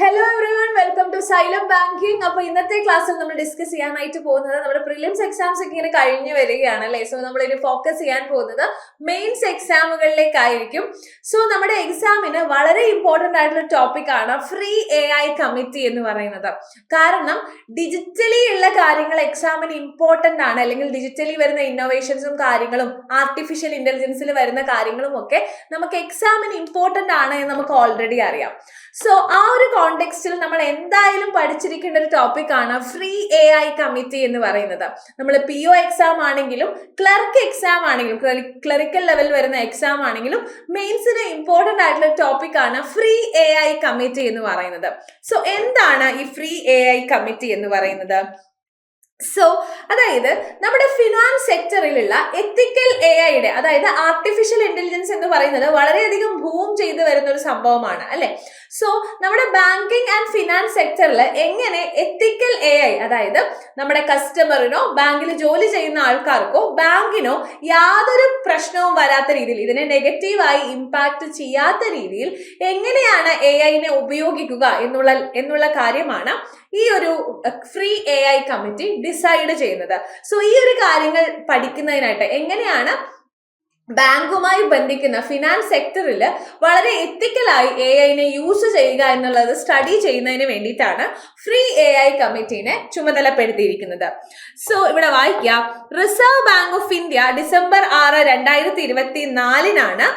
Hello everyone, welcome to Xylem banking. അപ്പൊ ഇന്നത്തെ ക്ലാസ്സിൽ നമ്മൾ ഡിസ്കസ് ചെയ്യാനായിട്ട് പോകുന്നത് നമ്മുടെ പ്രിലിംസ് എക്സാംസ് ഒക്കെ ഇങ്ങനെ കഴിഞ്ഞു വരികയാണ് അല്ലേ. സോ നമ്മൾ ഇനി ഫോക്കസ് ചെയ്യാൻ പോകുന്നത് മെയിൻസ് എക്സാമുകളിലേക്കായിരിക്കും. സോ നമ്മുടെ എക്സാമിന് വളരെ ഇമ്പോർട്ടന്റ് ആയിട്ടുള്ള ടോപ്പിക് ആണ് ഫ്രീ AI കമ്മിറ്റി എന്ന് പറയുന്നത്. കാരണം ഡിജിറ്റലി ഉള്ള കാര്യങ്ങൾ എക്സാമിന് ഇമ്പോർട്ടന്റ് ആണ്, അല്ലെങ്കിൽ ഡിജിറ്റലി വരുന്ന ഇന്നോവേഷൻസും കാര്യങ്ങളും ആർട്ടിഫിഷ്യൽ ഇന്റലിജൻസിൽ വരുന്ന കാര്യങ്ങളും ഒക്കെ നമുക്ക് എക്സാമിന് ഇമ്പോർട്ടന്റ് ആണ് എന്ന് നമുക്ക് ഓൾറെഡി അറിയാം. സോ ആ ഒരു കോണ്ടെക്സ്റ്റിൽ നമ്മൾ എന്തായാലും പഠിച്ചിരിക്കേണ്ട ഒരു ടോപ്പിക് ആണ് ഫ്രീ AI കമ്മിറ്റി എന്ന് പറയുന്നത്. നമ്മൾ PO എക്സാം ആണെങ്കിലും ക്ലർക്ക് എക്സാം ആണെങ്കിലും ക്ലറിക്കൽ ലെവൽ വരുന്ന എക്സാം ആണെങ്കിലും മെയിൻസിന് ഇമ്പോർട്ടന്റ് ആയിട്ടുള്ള ടോപ്പിക് ആണ് ഫ്രീ AI കമ്മിറ്റി എന്ന് പറയുന്നത്. സോ എന്താണ് ഈ ഫ്രീ AI കമ്മിറ്റി എന്ന് പറയുന്നത്? സോ അതായത് നമ്മുടെ ഫിനാൻസ് സെക്ടറിലുള്ള എത്തിക്കൽ AIയുടെ, അതായത് ആർട്ടിഫിഷ്യൽ ഇന്റലിജൻസ് എന്ന് പറയുന്നത് വളരെയധികം ബൂം ചെയ്തു വരുന്ന ഒരു സംഭവമാണ് അല്ലെ. സോ നമ്മുടെ ബാങ്കിങ് ആൻഡ് ഫിനാൻസ് സെക്ടറിൽ എങ്ങനെ എത്തിക്കൽ AI, അതായത് നമ്മുടെ കസ്റ്റമറിനോ ബാങ്കിൽ ജോലി ചെയ്യുന്ന ആൾക്കാർക്കോ ബാങ്കിനോ യാതൊരു പ്രശ്നവും വരാത്ത രീതിയിൽ, ഇതിനെ നെഗറ്റീവായി ഇമ്പാക്ട് ചെയ്യാത്ത രീതിയിൽ എങ്ങനെയാണ് AIനെ ഉപയോഗിക്കുക എന്നുള്ള കാര്യമാണ് ഈ ഒരു ഫ്രീ AI കമ്മിറ്റി ഡിസൈഡ് ചെയ്യുന്നത്. സോ ഈ ഒരു കാര്യങ്ങൾ പഠിക്കുന്നതിനായിട്ട് എങ്ങനെയാണ് ബാങ്കുമായി ബന്ധിക്കുന്ന ഫിനാൻസ് സെക്ടറിൽ വളരെ എത്തിക്കലായി AIനെ യൂസ് ചെയ്യുക എന്നുള്ളത് സ്റ്റഡി ചെയ്യുന്നതിന് വേണ്ടിയിട്ടാണ് ഫ്രീ AI കമ്മിറ്റീനെ ചുമതലപ്പെടുത്തിയിരിക്കുന്നത്. സോ ഇവിടെ വായിക്കാം, reserve bank of India December 6, 2024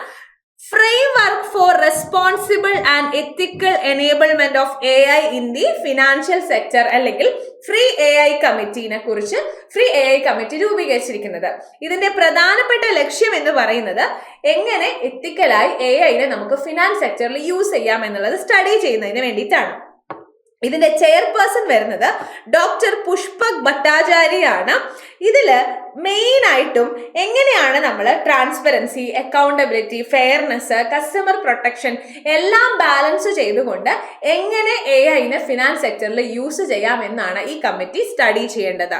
framework for responsible and ethical enablement of AI in the financial sector അല്ലെങ്കിൽ ഫ്രീ AI കമ്മിറ്റീനെ കുറിച്ച് ഫ്രീ AI കമ്മിറ്റി രൂപീകരിച്ചിരിക്കുന്നത്. ഇതിന്റെ പ്രധാനപ്പെട്ട ലക്ഷ്യം എന്ന് പറയുന്നത് എങ്ങനെ എത്തിക്കലായി AIനെ നമുക്ക് ഫിനാൻസ് സെക്ടറിൽ യൂസ് ചെയ്യാം എന്നുള്ളത് സ്റ്റഡി ചെയ്യുന്നതിന് വേണ്ടിയിട്ടാണ്. ഇതിന്റെ ചെയർപേഴ്സൺ വരുന്നത് ഡോക്ടർ പുഷ്പക് ഭട്ടാചാര്യയാണ്. ഇതില് മെയിൻ ആയിട്ടും എങ്ങനെയാണ് നമ്മൾ transparency, accountability, fairness, customer protection എല്ലാം ബാലൻസ് ചെയ്തുകൊണ്ട് എങ്ങനെ AIനെ ഫിനാൻസ് സെക്ടറിൽ യൂസ് ചെയ്യാം എന്നാണ് ഈ കമ്മിറ്റി സ്റ്റഡി ചെയ്യേണ്ടത്.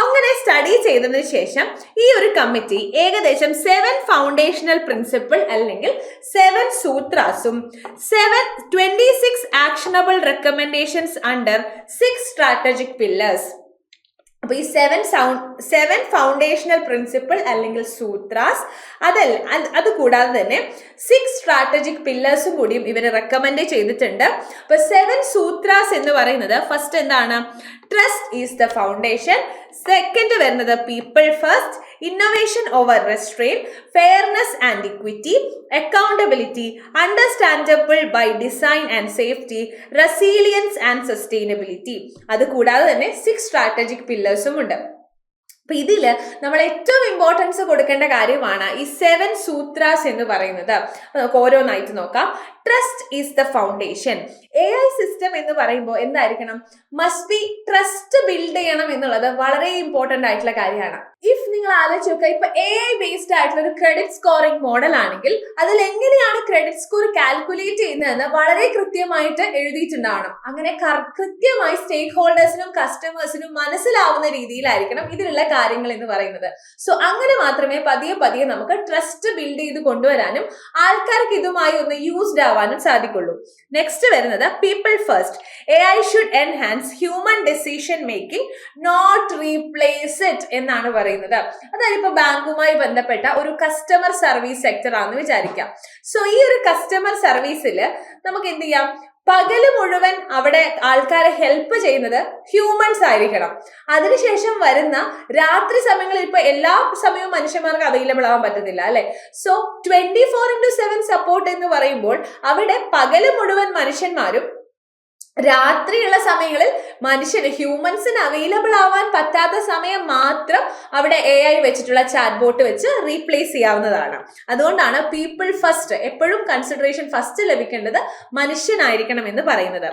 അങ്ങനെ സ്റ്റഡി ചെയ്തതിനു ശേഷം ഈ ഒരു കമ്മിറ്റി ഏകദേശം 7 ഫൗണ്ടേഷണൽ പ്രിൻസിപ്പിൾ അല്ലെങ്കിൽ 7 സൂത്രാസും 26 actionable recommendations under 6 strategic pillars. അപ്പൊ ഈ 7 ഫൗണ്ടേഷണൽ പ്രിൻസിപ്പിൾ അല്ലെങ്കിൽ സൂത്രാസ്, അത് കൂടാതെ തന്നെ 6 സ്ട്രാറ്റജിക് പില്ലേഴ്സും കൂടിയും ഇവര് റെക്കമെൻഡ് ചെയ്തിട്ടുണ്ട്. അപ്പൊ 7 സൂത്രാസ് എന്ന് പറയുന്നത് ഫസ്റ്റ് എന്താണ്? Trust is the foundation. Second വരുന്നത് people first, innovation over restraint, fairness and equity, accountability, understandable by design and safety, resilience and sustainability. അത് കൂടാതെ തന്നെ 6 സ്ട്രാറ്റജിക് പില്ലേഴ്സും ഉണ്ട്. അപ്പൊ ഇതില് നമ്മൾ ഏറ്റവും ഇമ്പോർട്ടൻസ് കൊടുക്കേണ്ട കാര്യമാണ് ഈ 7 സൂത്രാസ് എന്ന് പറയുന്നത്. നമുക്ക് ഓരോന്നായിട്ട് നോക്കാം. Trust is the foundation. AI system എന്ന് പറയുമ്പോൾ എന്തായിരിക്കണം? മസ്റ്റ് ബി ട്രസ്റ്റ് ബിൽഡ് ചെയ്യണം എന്നുള്ളത് വളരെ ഇമ്പോർട്ടന്റ് ആയിട്ടുള്ള കാര്യമാണ്. ഇഫ് നിങ്ങൾ ആലോചിച്ച് നോക്കുക, ഇപ്പൊ AI ബേസ്ഡ് ആയിട്ടുള്ള ഒരു ക്രെഡിറ്റ് സ്കോറിംഗ് മോഡൽ ആണെങ്കിൽ അതിൽ എങ്ങനെയാണ് ക്രെഡിറ്റ് സ്കോർ കാൽക്കുലേറ്റ് ചെയ്യുന്നതെന്ന് വളരെ കൃത്യമായിട്ട് എഴുതിയിട്ടുണ്ടാവണം. അങ്ങനെ കൃത്യമായി സ്റ്റേക്ക് ഹോൾഡേഴ്സിനും കസ്റ്റമേഴ്സിനും മനസ്സിലാവുന്ന രീതിയിലായിരിക്കണം ഇതിലുള്ള കാര്യങ്ങൾ എന്ന് പറയുന്നത്. സോ അങ്ങനെ മാത്രമേ പതിയെ നമുക്ക് ട്രസ്റ്റ് ബിൽഡ് ചെയ്ത് കൊണ്ടുവരാനും ആൾക്കാർക്ക് ഇതുമായി ഒന്ന് യൂസ്ഡ് ആവാനും സാധിക്കുള്ളൂ. നെക്സ്റ്റ് വരുന്നത് people first. AI should enhance human decision making, not replace it എന്നാണ് പറയുന്നത്. അതായത് ഇപ്പൊ ബാങ്കുമായി ബന്ധപ്പെട്ട ഒരു കസ്റ്റമർ സർവീസ് സെക്ടർ ആണെന്ന് വിചാരിക്കാം. സോ ഈ ഒരു കസ്റ്റമർ സർവീസിൽ നമുക്ക് എന്ത് ചെയ്യാം? പകല് മുഴുവൻ അവിടെ ആൾക്കാരെ ഹെൽപ്പ് ചെയ്യുന്നത് ഹ്യൂമൻസ് ആയിരിക്കണം. അതിനുശേഷം വരുന്ന രാത്രി സമയങ്ങളിൽ ഇപ്പൊ എല്ലാ സമയവും മനുഷ്യന്മാർക്ക് അവൈലബിൾ ആവാൻ പറ്റത്തില്ല അല്ലെ. സോ 24/7 സപ്പോർട്ട് എന്ന് പറയുമ്പോൾ അവിടെ പകല് മുഴുവൻ മനുഷ്യന്മാരും രാത്രിയുള്ള സമയങ്ങളിൽ ഹ്യൂമൻസിന് അവൈലബിൾ ആവാൻ പറ്റാത്ത സമയം മാത്രം അവിടെ AI വെച്ചിട്ടുള്ള ചാറ്റ് ബോട്ട് വെച്ച് റീപ്ലേസ് ചെയ്യാവുന്നതാണ്. അതുകൊണ്ടാണ് പീപ്പിൾ ഫസ്റ്റ്, എപ്പോഴും കൺസിഡറേഷൻ ഫസ്റ്റ് ലഭിക്കേണ്ടത് മനുഷ്യനായിരിക്കണം എന്ന് പറയുന്നത്.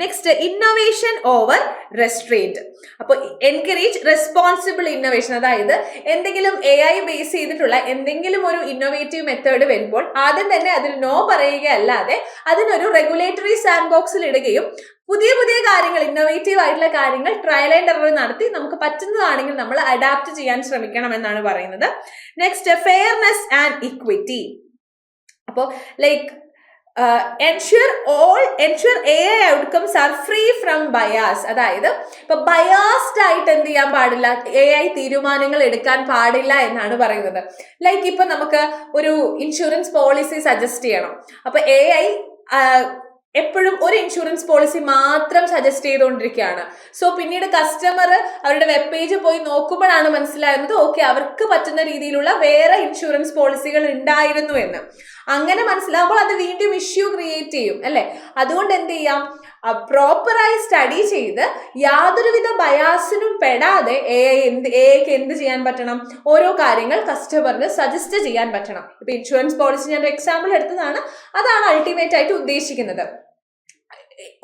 Next innovation over restraint. അപ്പൊ എൻകറേജ് റെസ്പോൺസിബിൾ ഇന്നോവേഷൻ. അതായത് എന്തെങ്കിലും AI ബേസ് ചെയ്തിട്ടുള്ള എന്തെങ്കിലും ഒരു ഇന്നോവേറ്റീവ് മെത്തേഡ് വരുമ്പോൾ ആദ്യം തന്നെ അതിൽ നോ പറയുകയല്ലാതെ അതിനൊരു റെഗുലേറ്ററി സാൻഡ് ബോക്സിൽ ഇടുകയും പുതിയ കാര്യങ്ങൾ, ഇന്നോവേറ്റീവ് ആയിട്ടുള്ള കാര്യങ്ങൾ ട്രയൽ ആൻഡ് എറർ നടത്തി നമുക്ക് പറ്റുന്നതാണെങ്കിൽ നമ്മൾ അഡാപ്റ്റ് ചെയ്യാൻ ശ്രമിക്കണം എന്നാണ് പറയുന്നത്. Next fairness and equity. അപ്പോൾ ensure AI outcomes are free from bias. അതായത് ഇപ്പൊ ബയാസ്ഡ് ആയിട്ട് എന്ത് ചെയ്യാൻ പാടില്ല, AI തീരുമാനങ്ങൾ എടുക്കാൻ പാടില്ല എന്നാണ് പറയുന്നത്. ലൈക്ക് ഇപ്പൊ നമുക്ക് ഒരു ഇൻഷുറൻസ് പോളിസി സജസ്റ്റ് ചെയ്യണം. അപ്പൊ AI എപ്പോഴും ഒരു ഇൻഷുറൻസ് പോളിസി മാത്രം സജസ്റ്റ് ചെയ്തുകൊണ്ടിരിക്കുകയാണ്. സോ പിന്നീട് കസ്റ്റമർ അവരുടെ വെബ് പേജ് പോയി നോക്കുമ്പോഴാണ് മനസ്സിലാകുന്നത് ഓക്കെ അവർക്ക് പറ്റുന്ന രീതിയിലുള്ള വേറെ ഇൻഷുറൻസ് പോളിസികൾ ഉണ്ടായിരുന്നു എന്ന്. അങ്ങനെ മനസ്സിലാകുമ്പോൾ അത് വീണ്ടും ഇഷ്യൂ ക്രിയേറ്റ് ചെയ്യും അല്ലെ. അതുകൊണ്ട് എന്ത് ചെയ്യാം, പ്രോപ്പറായി സ്റ്റഡി ചെയ്ത് യാതൊരുവിധ ബയാസിനും പെടാതെ എഐക്ക് എന്ത് ചെയ്യാൻ പറ്റണം, ഓരോ കാര്യങ്ങൾ കസ്റ്റമറിന് സജസ്റ്റ് ചെയ്യാൻ പറ്റണം. ഇപ്പൊ ഇൻഷുറൻസ് പോളിസി ഞാൻ ഒരു എക്സാമ്പിൾ എടുത്തതാണ്, അതാണ് അൾട്ടിമേറ്റ് ആയിട്ട് ഉദ്ദേശിക്കുന്നത്.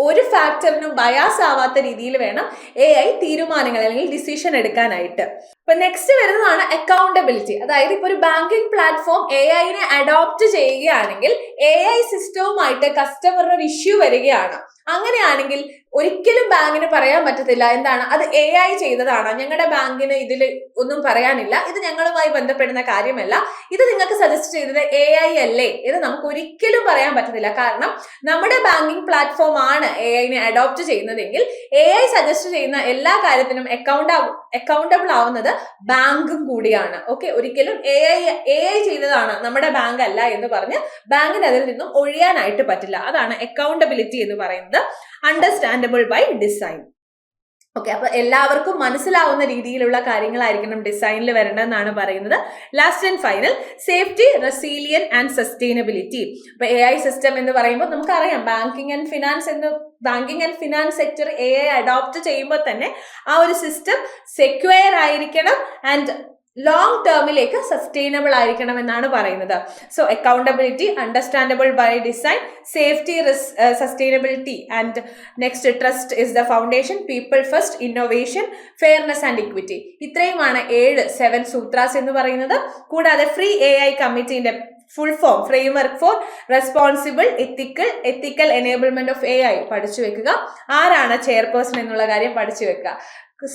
ഒരു ഫാക്ടറിനും ബയാസ് ആവാത്ത രീതിയിൽ വേണം AI തീരുമാനങ്ങൾ അല്ലെങ്കിൽ ഡിസിഷൻ എടുക്കാനായിട്ട്. ഇപ്പൊ നെക്സ്റ്റ് വരുന്നതാണ് അക്കൗണ്ടബിലിറ്റി. അതായത് ഇപ്പൊ ഒരു ബാങ്കിങ് പ്ലാറ്റ്ഫോം AIനെ അഡോപ്റ്റ് ചെയ്യുകയാണെങ്കിൽ AI സിസ്റ്റവുമായിട്ട് കസ്റ്റമറിന് ഒരു ഇഷ്യൂ വരികയാണ്. അങ്ങനെയാണെങ്കിൽ ഒരിക്കലും ബാങ്കിന് പറയാൻ പറ്റത്തില്ല എന്താണ് അത് AI ചെയ്തതാണ്, ഞങ്ങളുടെ ബാങ്കിന് ഇതിൽ ഒന്നും പറയാനില്ല, ഇത് ഞങ്ങളുമായി ബന്ധപ്പെടുന്ന കാര്യമല്ല, ഇത് നിങ്ങൾക്ക് സജസ്റ്റ് ചെയ്തത് AI അല്ലേ, ഇത് നമുക്ക് ഒരിക്കലും പറയാൻ പറ്റത്തില്ല. കാരണം നമ്മുടെ ബാങ്കിങ് പ്ലാറ്റ്ഫോം ആണ് AIനെ അഡോപ്റ്റ് ചെയ്യുന്നതെങ്കിൽ AI സജസ്റ്റ് ചെയ്യുന്ന എല്ലാ കാര്യത്തിനും അക്കൗണ്ടബിൾ ആവുന്നത് ബാങ്കും കൂടിയാണ്. ഓക്കെ, ഒരിക്കലും AI ചെയ്തതാണ് നമ്മുടെ ബാങ്ക് അല്ല എന്ന് പറഞ്ഞ് ബാങ്കിന് അതിൽ നിന്നും ഒഴിയാനായിട്ട് പറ്റില്ല. അതാണ് അക്കൗണ്ടബിലിറ്റി എന്ന് പറയുന്നത്. Understandable by design. ഓക്കെ, അപ്പൊ എല്ലാവർക്കും മനസ്സിലാവുന്ന രീതിയിലുള്ള കാര്യങ്ങളായിരിക്കണം ഡിസൈനിൽ വരേണ്ടതെന്നാണ് പറയുന്നത്. Last and final, safety, resilience and sustainability. ഇപ്പൊ AI സിസ്റ്റം എന്ന് പറയുമ്പോൾ നമുക്കറിയാം banking and finance sector AI adopt ചെയ്യുമ്പോൾ തന്നെ ആ ഒരു സിസ്റ്റം സെക്യൂർ ആയിരിക്കണം ആൻഡ് ലോങ് ടേമിലേക്ക് സസ്റ്റൈനബിൾ ആയിരിക്കണം എന്നാണ് പറയുന്നത്. So accountability, understandable by design, safety, sustainability and next trust is the foundation, people first, innovation, fairness and equity. ഇത്രയുമാണ് 7 സൂത്രാസ് എന്ന് പറയുന്നത്. കൂടാതെ ഫ്രീ AI കമ്മിറ്റിന്റെ full form, framework for responsible ethical enablement of AI പഠിച്ചു വെക്കുക. ആരാണ് ചെയർപേഴ്സൺ എന്നുള്ള കാര്യം പഠിച്ചു വെക്കുക.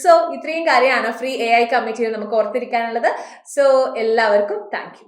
സോ ഇത്രയും കാര്യമാണ് ഫ്രീ AI കമ്മിറ്റിയിൽ നമുക്ക് ഓർത്തിരിക്കാനുള്ളത്. സോ എല്ലാവർക്കും താങ്ക് യു.